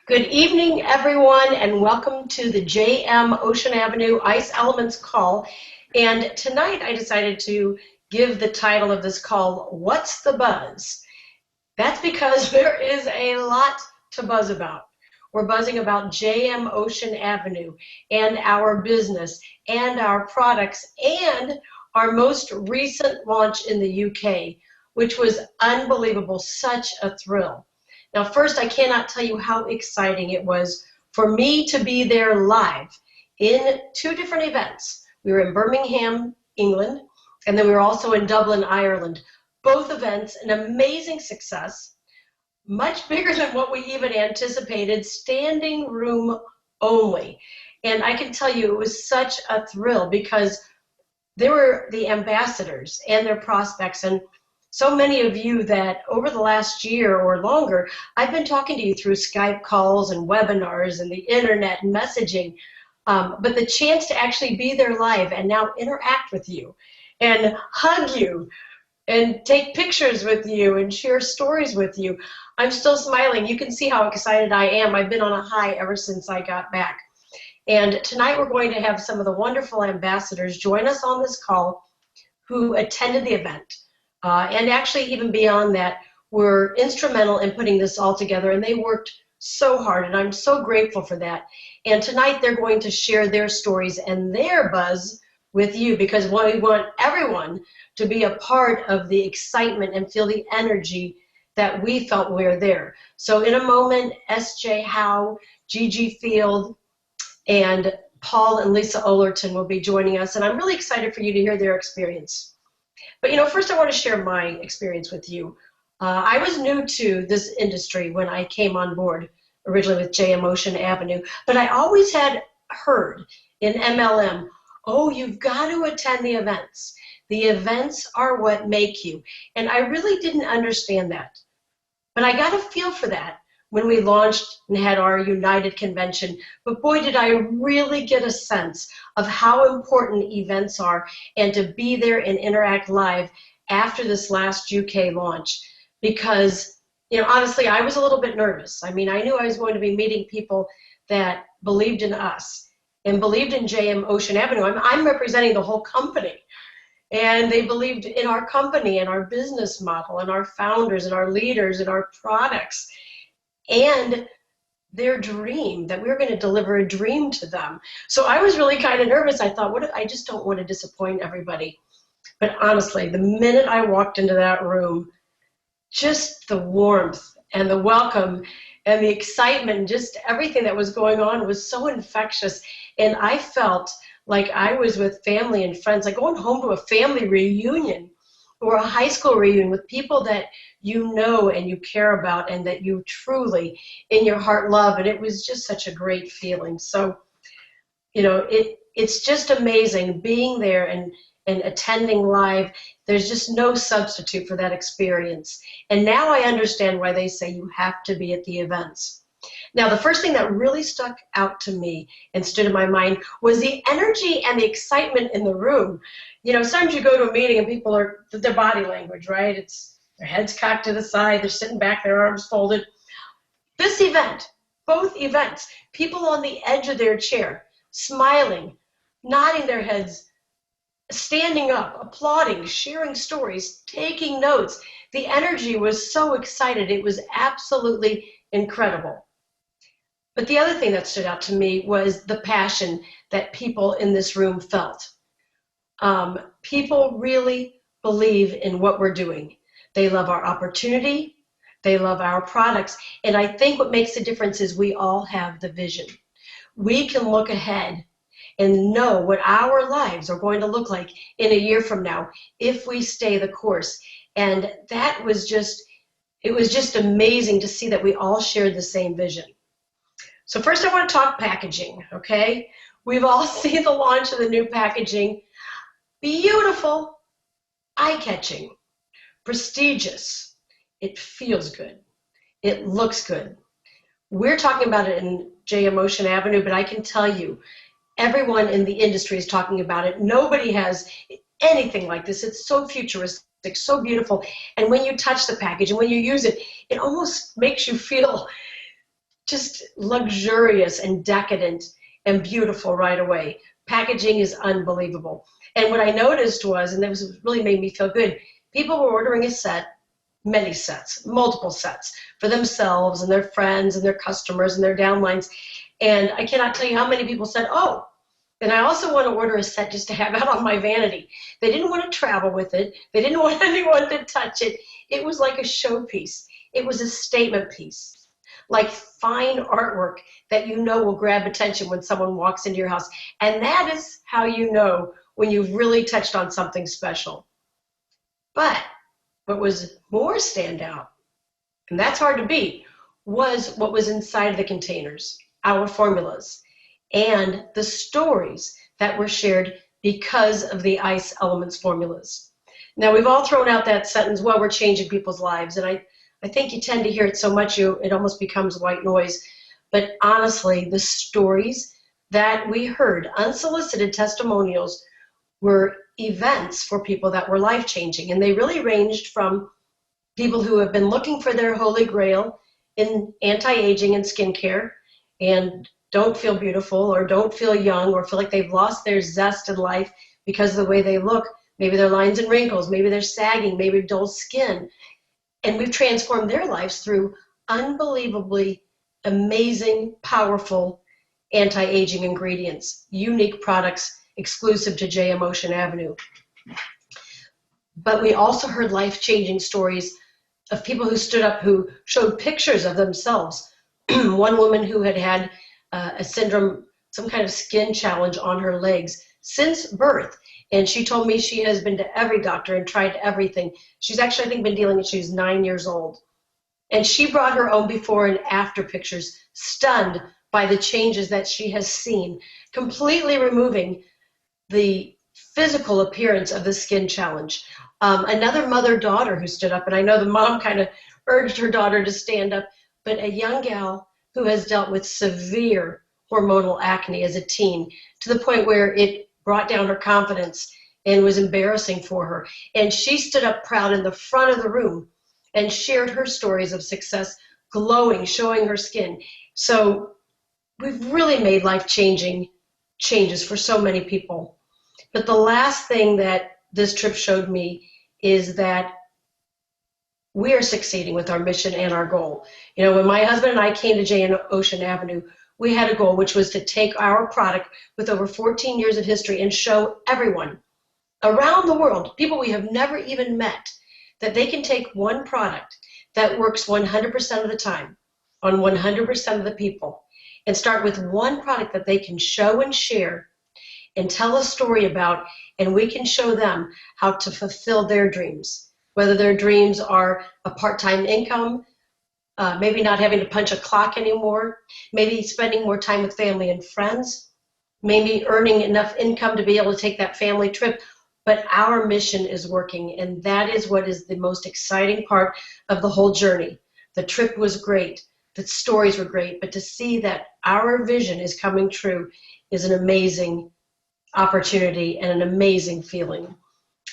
Good evening, everyone, and welcome to the JM Ocean Avenue Ice Elements call. And tonight I decided to give the title of this call, What's the Buzz? That's because there is a lot to buzz about. We're buzzing about JM Ocean Avenue and our business and our products and our most recent launch in the UK, which was unbelievable, such a thrill. Now, first, I cannot tell you how exciting it was for me to be there live in two different events. We were in Birmingham, England, and then we were also in Dublin, Ireland. Both events, an amazing success, much bigger than what we even anticipated, standing room only. And I can tell you it was such a thrill because they were the ambassadors and their prospects, and so many of you that over the last year or longer, I've been talking to you through Skype calls and webinars and the internet and messaging, but the chance to actually be there live and now interact with you and hug you and take pictures with you and share stories with you. I'm still smiling. You can see how excited I am. I've been on a high ever since I got back. And tonight we're going to have some of the wonderful ambassadors join us on this call who attended the event. And actually even beyond that, were instrumental in putting this all together, and they worked so hard, and I'm so grateful for that. And tonight they're going to share their stories and their buzz with you because we want everyone to be a part of the excitement and feel the energy that we felt we were there. So in a moment, S.J. Howe, Gigi Field, and Paul and Lisa Ollerton will be joining us, and I'm really excited for you to hear their experience. But first I want to share my experience with you. I was new to this industry when I came on board, originally with JM Ocean Avenue, but I always had heard in MLM, oh, you've got to attend the events. The events are what make you. And I really didn't understand that. But I got a feel for that when we launched and had our United convention. But boy, did I really get a sense of how important events are and to be there and interact live after this last UK launch. Because, honestly, I was a little bit nervous. I mean, I knew I was going to be meeting people that believed in us and believed in JM Ocean Avenue. I'm representing the whole company. And they believed in our company and our business model and our founders and our leaders and our products and their dream, that we were going to deliver a dream to them. So I was really kind of nervous. I thought, what if I just don't want to disappoint everybody. But honestly, the minute I walked into that room, just the warmth and the welcome and the excitement, just everything that was going on was so infectious. And I felt like I was with family and friends, like going home to a family reunion or a high school reunion with people that you know and you care about and that you truly in your heart love. And it was just such a great feeling. So, it's just amazing being there and attending live. There's just no substitute for that experience. And now I understand why they say you have to be at the events. Now, the first thing that really stuck out to me and stood in my mind was the energy and the excitement in the room. Sometimes you go to a meeting and people are, their body language, right? It's their heads cocked to the side, they're sitting back, their arms folded. This event, both events, people on the edge of their chair, smiling, nodding their heads, standing up, applauding, sharing stories, taking notes. The energy was so excited. It was absolutely incredible. But the other thing that stood out to me was the passion that people in this room felt. People really believe in what we're doing. They love our opportunity. They love our products. And I think what makes the difference is we all have the vision. We can look ahead and know what our lives are going to look like in a year from now if we stay the course. And that was it was just amazing to see that we all shared the same vision. So first I want to talk packaging, okay? We've all seen the launch of the new packaging. Beautiful, eye-catching, prestigious. It feels good. It looks good. We're talking about it in JM Ocean Avenue, but I can tell you, everyone in the industry is talking about it. Nobody has anything like this. It's so futuristic, so beautiful. And when you touch the package and when you use it, it almost makes you feel just luxurious and decadent and beautiful right away. Packaging is unbelievable. And what I noticed was, and this really made me feel good, people were ordering a set, many sets, multiple sets for themselves and their friends and their customers and their downlines. And I cannot tell you how many people said, oh, and I also want to order a set just to have out on my vanity. They didn't want to travel with it. They didn't want anyone to touch it. It was like a showpiece. It was a statement piece, like fine artwork that you know will grab attention when someone walks into your house. And that is how you know when you've really touched on something special. But what was more standout, and that's hard to beat, was what was inside of the containers, our formulas, and the stories that were shared because of the Ice Elements formulas. Now, we've all thrown out that sentence, well, we're changing people's lives, and I think you tend to hear it so much it almost becomes white noise. But honestly, the stories that we heard, unsolicited testimonials, were events for people that were life-changing, and they really ranged from people who have been looking for their holy grail in anti-aging and skincare and don't feel beautiful or don't feel young or feel like they've lost their zest in life because of the way they look. Maybe their lines and wrinkles, maybe they're sagging, maybe dull skin. And we've transformed their lives through unbelievably amazing, powerful anti-aging ingredients, unique products exclusive to JM Ocean Avenue. But we also heard life-changing stories of people who stood up, who showed pictures of themselves. One woman who had had a syndrome, some kind of skin challenge on her legs since birth. And she told me she has been to every doctor and tried everything. She's actually, I think, been dealing with, she's 9 years old. And she brought her own before and after pictures, stunned by the changes that she has seen, completely removing the physical appearance of the skin challenge. Another mother-daughter who stood up, and I know the mom kind of urged her daughter to stand up, but a young gal who has dealt with severe hormonal acne as a teen, to the point where it brought down her confidence and was embarrassing for her. And she stood up proud in the front of the room and shared her stories of success, glowing, showing her skin. So we've really made life-changing changes for so many people. But the last thing that this trip showed me is that we are succeeding with our mission and our goal. You know, when my husband and I came to JM Ocean Avenue, we had a goal, which was to take our product with over 14 years of history and show everyone around the world, people we have never even met, that they can take one product that works 100% of the time on 100% of the people and start with one product that they can show and share and tell a story about, and we can show them how to fulfill their dreams, whether their dreams are a part-time income, maybe not having to punch a clock anymore, maybe spending more time with family and friends, maybe earning enough income to be able to take that family trip. But our mission is working, and that is what is the most exciting part of the whole journey. The trip was great, the stories were great, but to see that our vision is coming true is an amazing opportunity and an amazing feeling.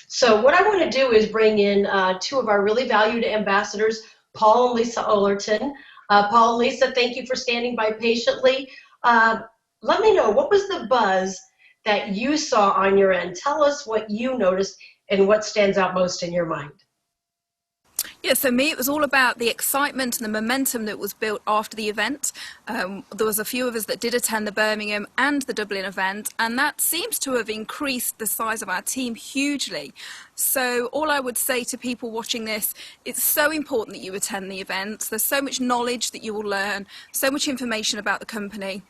So what I want to do is bring in two of our really valued ambassadors, Paul and Lisa Ollerton. Paul and Lisa, thank you for standing by patiently. Let me know, what was the buzz that you saw on your end? Tell us what you noticed and what stands out most in your mind. Yeah, so me, it was all about the excitement and the momentum that was built after the event. There was a few of us that did attend the Birmingham and the Dublin event, and that seems to have increased the size of our team hugely. So all I would say to people watching this, it's so important that you attend the events. There's so much knowledge that you will learn, so much information about the company.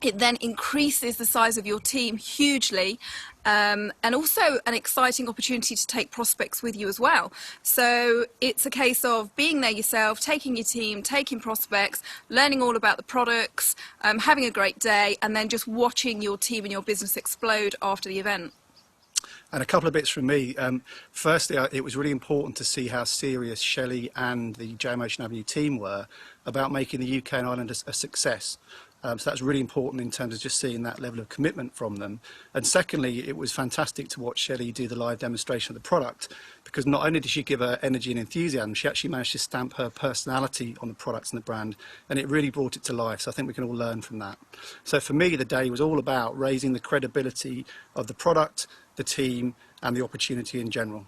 It then increases the size of your team hugely, and also an exciting opportunity to take prospects with you as well. So it's a case of being there yourself, taking your team, taking prospects, learning all about the products, having a great day, and then just watching your team and your business explode after the event. And a couple of bits from me. Firstly, it was really important to see how serious Shelly and the JM Ocean Avenue team were about making the UK and Ireland a success. So that's really important in terms of just seeing that level of commitment from them. And secondly, it was fantastic to watch Shelly do the live demonstration of the product, because not only did she give her energy and enthusiasm, she actually managed to stamp her personality on the products and the brand, and it really brought it to life. So I think we can all learn from that. So for me, the day was all about raising the credibility of the product, the team, and the opportunity in general.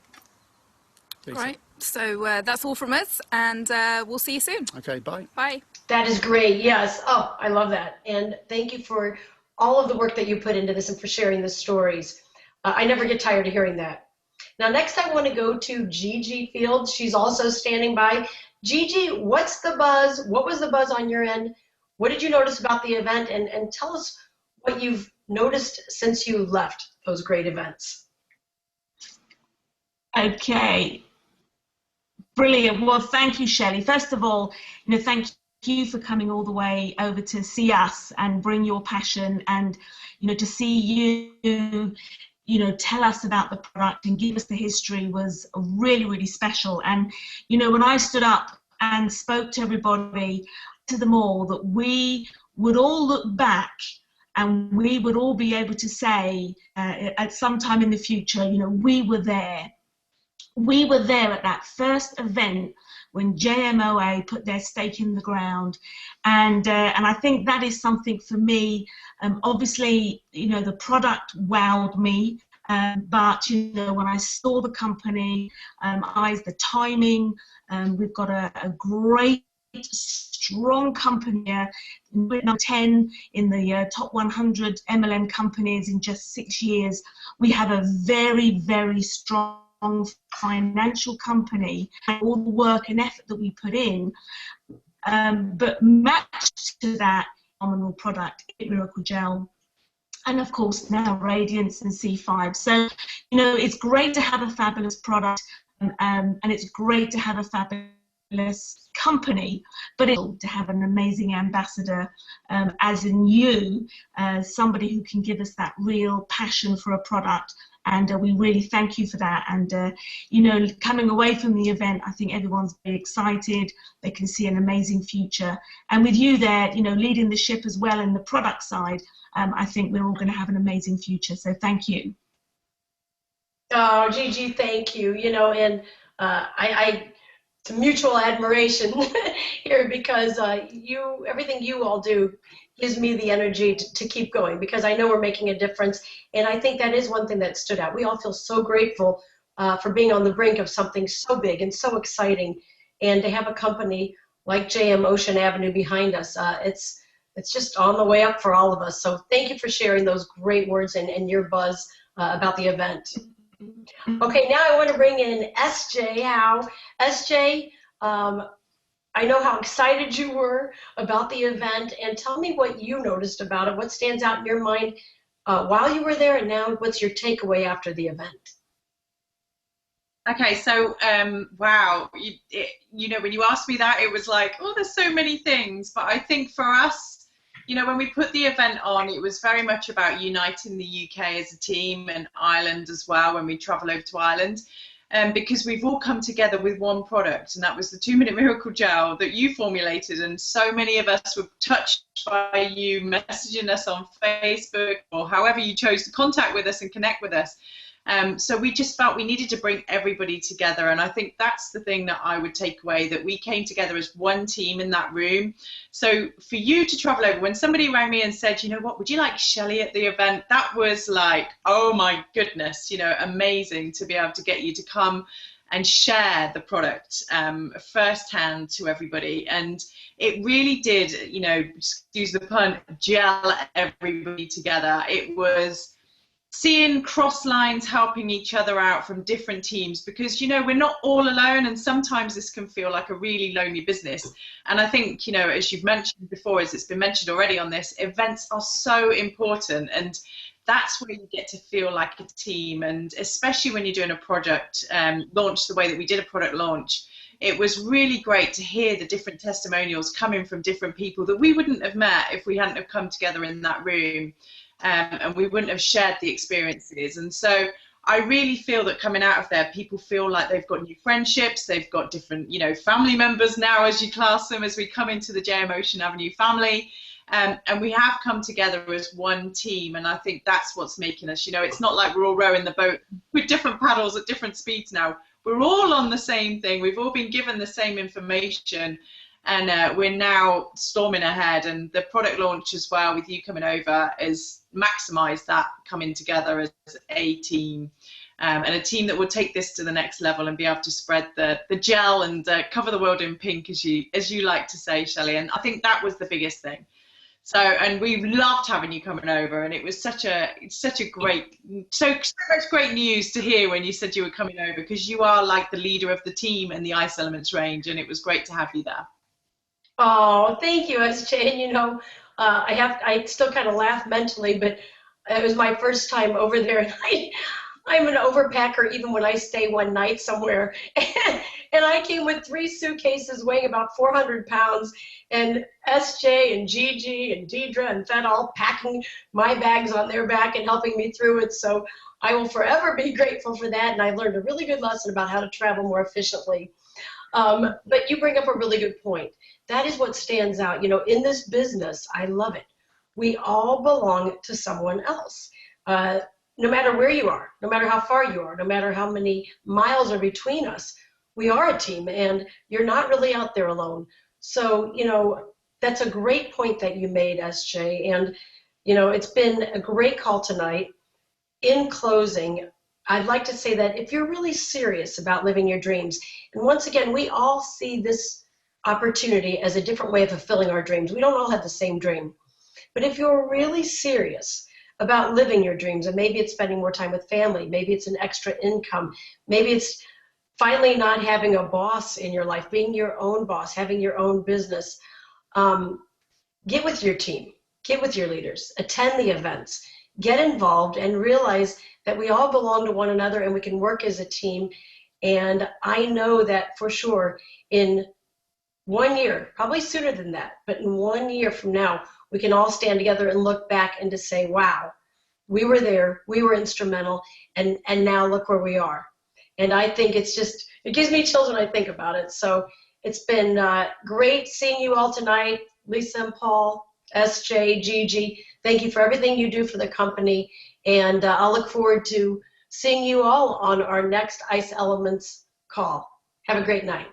All right, so that's all from us, and we'll see you soon. Okay, bye. Bye. That is great. Yes. Oh, I love that. And thank you for all of the work that you put into this and for sharing the stories. I never get tired of hearing that. Now, next I want to go to Gigi Fields. She's also standing by. Gigi, what's the buzz? What was the buzz on your end? What did you notice about the event? And tell us what you've noticed since you left those great events. Okay. Brilliant. Well, thank you, Shelley. First of all, thank you for coming all the way over to see us and bring your passion, and to see you tell us about the product and give us the history was really, really special. And when I stood up and spoke to everybody, to them all, that we would all look back and we would all be able to say at some time in the future, we were there. We were there at that first event when JMOA put their stake in the ground, and I think that is something for me. Obviously, the product wowed me, but when I saw the company, the timing, we've got a great, strong company here, number 10 in the top 100 MLM companies in just 6 years. We have a very, very strong financial company, and all the work and effort that we put in, but matched to that phenomenal product, Miracle Gel, and of course now Radiance and C5. So it's great to have a fabulous product, and it's great to have a fabulous company, but it's to have an amazing ambassador, as in you, somebody who can give us that real passion for a product. And we really thank you for that. And, coming away from the event, I think everyone's very excited. They can see an amazing future. And with you there, leading the ship as well in the product side, I think we're all going to have an amazing future. So thank you. Oh, Gigi, thank you. And it's a mutual admiration here, because everything you all do gives me the energy to keep going, because I know we're making a difference. And I think that is one thing that stood out. We all feel so grateful for being on the brink of something so big and so exciting, and to have a company like JM Ocean Avenue behind us. It's just on the way up for all of us. So thank you for sharing those great words and your buzz about the event. Okay, now I want to bring in SJ Howe. SJ, I know how excited you were about the event, and tell me what you noticed about it. What stands out in your mind while you were there, and now what's your takeaway after the event? Okay, so wow, when you asked me that, it was like, oh, there's so many things. But I think for us, when we put the event on, it was very much about uniting the UK as a team, and Ireland as well when we travel over to Ireland. Because we've all come together with one product, and that was the 2-minute Miracle Gel that you formulated, and so many of us were touched by you messaging us on Facebook or however you chose to contact with us and connect with us. So we just felt we needed to bring everybody together, and I think that's the thing that I would take away, that we came together as one team in that room. So for you to travel over, when somebody rang me and said, what, would you like Shelly at the event? That was like, oh my goodness, amazing to be able to get you to come and share the product firsthand to everybody. And it really did, excuse the pun, gel everybody together. It was seeing cross lines helping each other out from different teams, because we're not all alone, and sometimes this can feel like a really lonely business. And I think as you've mentioned before, as it's been mentioned already on this, events are so important, and that's where you get to feel like a team. And especially when you're doing a product launch the way that we did a product launch, it was really great to hear the different testimonials coming from different people that we wouldn't have met if we hadn't have come together in that room. And we wouldn't have shared the experiences. And so I really feel that coming out of there, people feel like they've got new friendships, they've got different, family members now, as you class them, as we come into the JM Ocean Avenue family. And we have come together as one team, and I think that's what's making us, it's not like we're all rowing the boat with different paddles at different speeds now. We're all on the same thing. We've all been given the same information, and we're now storming ahead. And the product launch as well, with you coming over, is maximised that coming together as a team. And a team that will take this to the next level and be able to spread the gel and cover the world in pink, as you like to say, Shelley. And I think that was the biggest thing. So, and we loved having you coming over, and it was such a great, so much great news to hear when you said you were coming over, because you are like the leader of the team and the Ice Elements range, and it was great to have you there. Oh, thank you, SJ. And I still kind of laugh mentally, but it was my first time over there, and I'm an overpacker even when I stay one night somewhere. And I came with 3 suitcases weighing about 400 pounds, and SJ and Gigi and Deidre and Fed all packing my bags on their back and helping me through it. So I will forever be grateful for that, and I learned a really good lesson about how to travel more efficiently. But you bring up a really good point. That is what stands out. In this business, I love it. We all belong to someone else. No matter where you are, no matter how far you are, no matter how many miles are between us, we are a team, and you're not really out there alone. So, that's a great point that you made, SJ. And, it's been a great call tonight. In closing, I'd like to say that if you're really serious about living your dreams, and once again, we all see this opportunity as a different way of fulfilling our dreams. We don't all have the same dream. But if you're really serious about living your dreams, and maybe it's spending more time with family, maybe it's an extra income, maybe it's finally not having a boss in your life, being your own boss, having your own business, get with your team, get with your leaders, attend the events, get involved, and realize that we all belong to one another and we can work as a team. And I know that for sure in 1 year, probably sooner than that, but in 1 year from now, we can all stand together and look back and to say, wow, we were there, we were instrumental, and now look where we are. And I think it gives me chills when I think about it. So it's been great seeing you all tonight. Lisa and Paul, SJ, Gigi, thank you for everything you do for the company. And I'll look forward to seeing you all on our next Ice Elements call. Have a great night.